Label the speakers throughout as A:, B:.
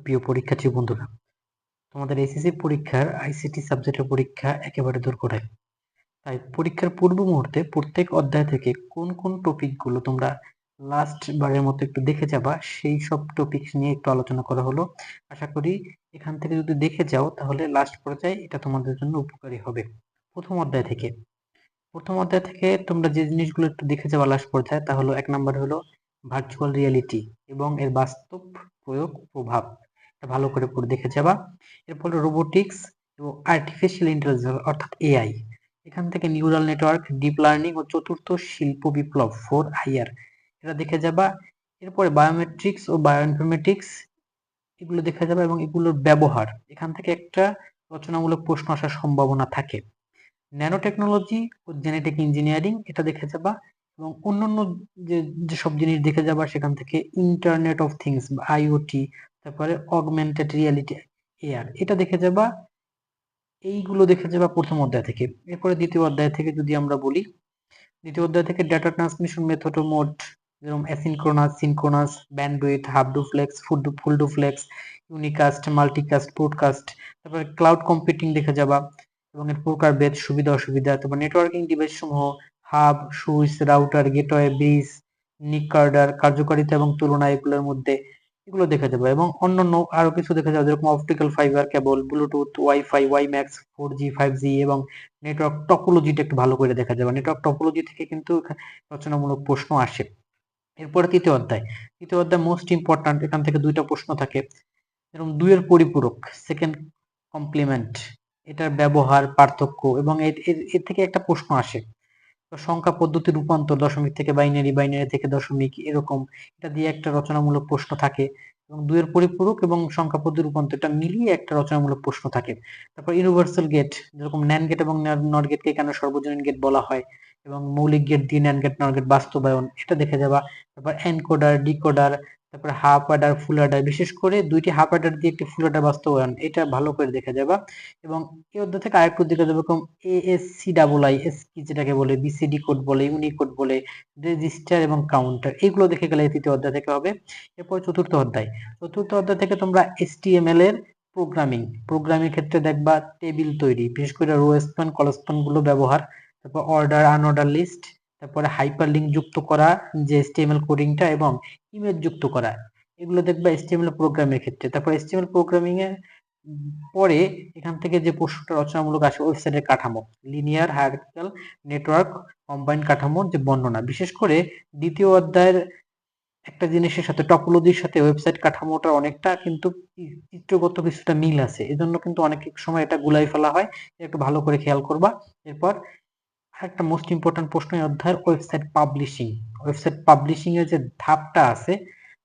A: প্রিয় পরীক্ষার্থী বন্ধুরা, তোমাদের এসএসসি পরীক্ষার আইসিটি সাবজেক্টের পরীক্ষা একেবারে দোরগোড়ায়। তাই পরীক্ষার পূর্ব মুহূর্তে প্রত্যেক অধ্যায় থেকে কোন কোন টপিকগুলো তোমরা লাস্ট বারের মতো একটু দেখে যাবা, সেই সব টপিক নিয়ে একটু আলোচনা করা হলো। আশা করি এখান থেকে যদি দেখে যাও তাহলে লাস্ট পর্যায়ে এটা তোমাদের জন্য উপকারী হবে। প্রথম অধ্যায় থেকে তোমরা যে জিনিসগুলো একটু দেখে যাওয়া লাস্ট পর্যায়ে, তা হলো 1 নাম্বার হলো ভার্চুয়াল রিয়েলিটি এবং এর বাস্তব প্রয়োগ প্রভাব। এটা ভালো করে পড়ে দেখে যাবা। এরপর রোবোটিক্স এবং আর্টিফিশিয়াল ইন্টেলিজেন্স অর্থাৎ এআই, এখান থেকে নিউরাল নেটওয়ার্ক, ডিপ লার্নিং ও চতুর্থ শিল্প বিপ্লব 4IR, এটা দেখে যাবা। এরপরে বায়োমেট্রিক্স ও বায়োইনফরমেটিক্স, এগুলো দেখে যাবা এবং এগুলোর ব্যবহার, এখান থেকে একটা রচনামূলক প্রশ্ন আসার সম্ভাবনা থাকে। ন্যানো টেকনোলজি ও জেনেটিক ইঞ্জিনিয়ারিং, এটা দেখে যাবা। এবং অন্যান্য যেসব জিনিস দেখে যাবা সেখান থেকে ইন্টারনেট অফ থিংস বা আইওটি, তারপরে অগমেন্টেড রিয়ালিটি এআর, এটা দেখে যাবা। এইগুলো দেখে যাবা প্রথম অধ্যায় থেকে। এরপরে দ্বিতীয় অধ্যায় থেকে যদি আমরা বলি, দ্বিতীয় অধ্যায় থেকে ডেটা ট্রান্সমিশন মেথড ও মোড, যেরকম asynchronous, synchronous, bandwidth, half duplex, full duplex, unicast, multicast, broadcast. তারপরে ক্লাউড কম্পিউটিং দেখে যাবা এবং এর প্রকারভেদ, সুবিধা অসুবিধা। তারপর নেটওয়ার্কিং ডিভাইস সমূহ, hub, switch, router, gateway, base, নিকার্ডার, কার্যকারিতা এবং তুলনা, এগুলোর মধ্যে এগুলো দেখা যাবে। এবং অন্যান্য আরো কিছু দেখা যাবে, যেরকম optical fibre cable, Bluetooth, wifi, WiMAX, 4G, 5G এবং নেটওয়ার্ক টপোলজিটা একটু ভালো করে দেখা যাবে। নেটওয়ার্ক টপোলজি থেকে কিন্তু রচনামূলক প্রশ্ন আসে। এরপরে তৃতীয় অধ্যায় মোস্ট ইম্পর্ট্যান্ট, এখান থেকে 2টা প্রশ্ন থাকে। যেরকম 2 এর পরিপূরক, সেকেন্ড কমপ্লিমেন্ট, এটার ব্যবহার, পার্থক্য, এবং এর থেকে একটা প্রশ্ন আসে। সংখ্যা পদ্ধতি রূপান্তর, দশমিক থেকে বাইনারি, বাইনারি থেকে দশমিক, এরকম এটা দিয়ে একটা রচনামূলক প্রশ্ন থাকে। এবং 2 এর পরিপূরক এবং সংখ্যা পদ্ধতি রূপান্তর, এটা মিলিয়ে একটা রচনামূলক প্রশ্ন থাকে। তারপর ইউনিভার্সাল গেট, যেরকম ন্যান্ড গেট এবং নট গেটকে কেন সর্বজনীন গেট বলা হয়, এবং মৌলিক গেট দিয়ে ন্যান্ড গেট, নট গেট বাস্তবায়ন, এটা দেখে যাবা। তারপর এনকোডার, ডিকোডার, তারপরে হাফ অ্যাডার, ফুল অ্যাডার, বিশেষ করে 2টি হাফ অ্যাডার দিয়ে একটি ফুল অ্যাডার বাস্তবায়ন, এটা ভালো করে দেখে যাবা। এবং এই অধ্যায় থেকে আরেকটু দেখে যাবে, এরকম ASCII কি যেটাকে বলে, BCD কোড বলে, ইউনিকোড বলে, রেজিস্টার এবং কাউন্টার, এগুলো দেখে গেলে তৃতীয় অধ্যায় থেকে হবে। এরপর চতুর্থ অধ্যায় থেকে তোমরা HTML এর প্রোগ্রামিং ক্ষেত্রে দেখবা টেবিল তৈরি, বিশেষ করে রো স্প্যান, কলাম স্প্যান গুলো ব্যবহার। তারপর অর্ডার, আনঅর্ডার লিস্ট, তারপরে হাইপারলিংক যুক্ত করা, যে HTML কোডিংটা, এবং ইমেজ যুক্ত করা, এগুলো দেখবা HTML প্রোগ্রামের ক্ষেত্রে। তারপর HTML প্রোগ্রামিং এর পরে এখান থেকে যে প্রশ্নটা রচনামূলক আসে, ওয়েবসাইটের কাঠামো, লিনিয়ার, হায়ারার্কিক্যাল, নেটওয়ার্ক, কম্বাইন কাঠামোর যে বর্ণনা, বিশেষ করে দ্বিতীয় অধ্যায়ের একটা জিনিসের সাথে, টপোলজির সাথে ওয়েবসাইট কাঠামোটা অনেকটা কিন্তু চিত্রগত কিছুটা মিল আছে, এজন্য কিন্তু অনেক সময় এটা গুলাই ফেলা হয়, একটু ভালো করে খেয়াল করবা। এরপর আরেকটা মোস্ট ইম্পর্টেন্ট প্রশ্ন এই অধ্যায়ের, ওয়েবসাইট পাবলিশিং এর যে ধাপটা আছে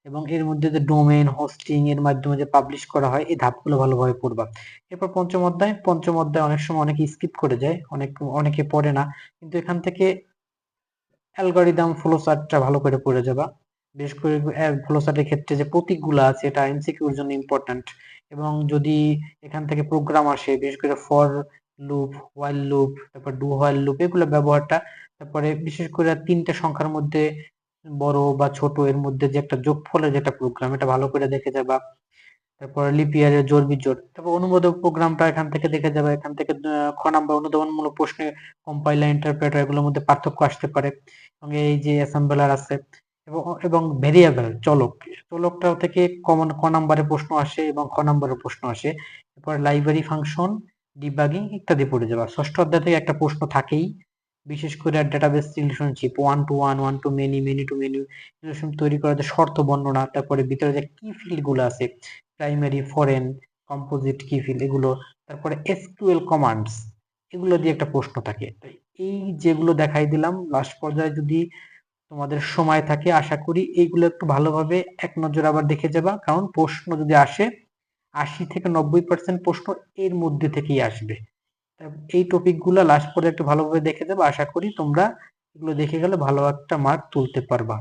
A: এবং এর মধ্যে যে ডোমেইন হোস্টিং এর মাধ্যমে যে পাবলিশ করা হয়, এই ধাপগুলো ভালোভাবে পড়বা। এরপর পঞ্চম অধ্যায় অনেক সময় অনেকে স্কিপ করে যায়, অনেকে পড়ে না, কিন্তু এখান থেকে অ্যালগরিদম, ফ্লোচার্টটা ভালো করে পড়ে যাবা। বিশেষ করে ফ্লোচার্টের ক্ষেত্রে যে প্রতীকগুলো আছে, এটা এমসিকিউর জন্য ইম্পর্টেন্ট। এবং যদি এখান থেকে প্রোগ্রাম আসে, বিশেষ করে ফর লুপ, হোয়াইল লুপ, তারপর ডু হোয়াইল লুপ, এগুলো ব্যবহারটা, তারপরে বিশেষ করে 3টে সংখ্যার মধ্যে বড় বা ছোট এর মধ্যে যে একটা যোগফলের যেটা প্রোগ্রাম, এটা ভালো করে দেখে যাবা। তারপর লিপিয়ারের জোড় বিজোড়, তারপর অনুবাদক প্রোগ্রামটা এখান থেকে দেখে যাবে। এখান থেকে খ নাম্বার অনুধাবনমূলক প্রশ্নে কম্পাইলার, ইন্টারপ্রেটার, এগুলোর মধ্যে পার্থক্য আসতে পারে। এবং এই যে অ্যাসেম্বলার আছে এবং ভেরিয়েবল, চলকটাও থেকে কমন ক নাম্বারে প্রশ্ন আসে এবং খ নাম্বারে প্রশ্ন আসে। এরপর লাইব্রেরি ফাংশন, ডিবাগিং ইত্যাদি পড়ে যাবে। ষষ্ঠ অধ্যায় থেকে একটা প্রশ্ন থাকেই, বিশেষ করে database relationship, one to one, one to many, many to many relation তৈরি করার যে শর্ত বর্ণনা, তারপরে ভিতরে যে কি ফিল্ড গুলো আছে, প্রাইমারি, ফরেন, কম্পোজিট কি ফিল্ড, এগুলো, তারপরে এসকিউএল কমান্ডস, এগুলো দিয়ে একটা প্রশ্ন থাকে। এই যেগুলো দেখাই দিলাম, লাস্ট পর্যায়ে যদি তোমাদের সময় থাকে, আশা করি এইগুলো একটু ভালোভাবে এক নজর আবার দেখে যাবা, কারণ প্রশ্ন যদি আসে 80 থেকে 90% প্রশ্ন এর মধ্যে থেকেই আসবে। এই টপিক গুলা লাস্ট পর্যায়ে একটু ভালোভাবে দেখে যাবা, আশা করি তোমরা এগুলো দেখে গেলে ভালো একটা মার্ক তুলতে পারবা।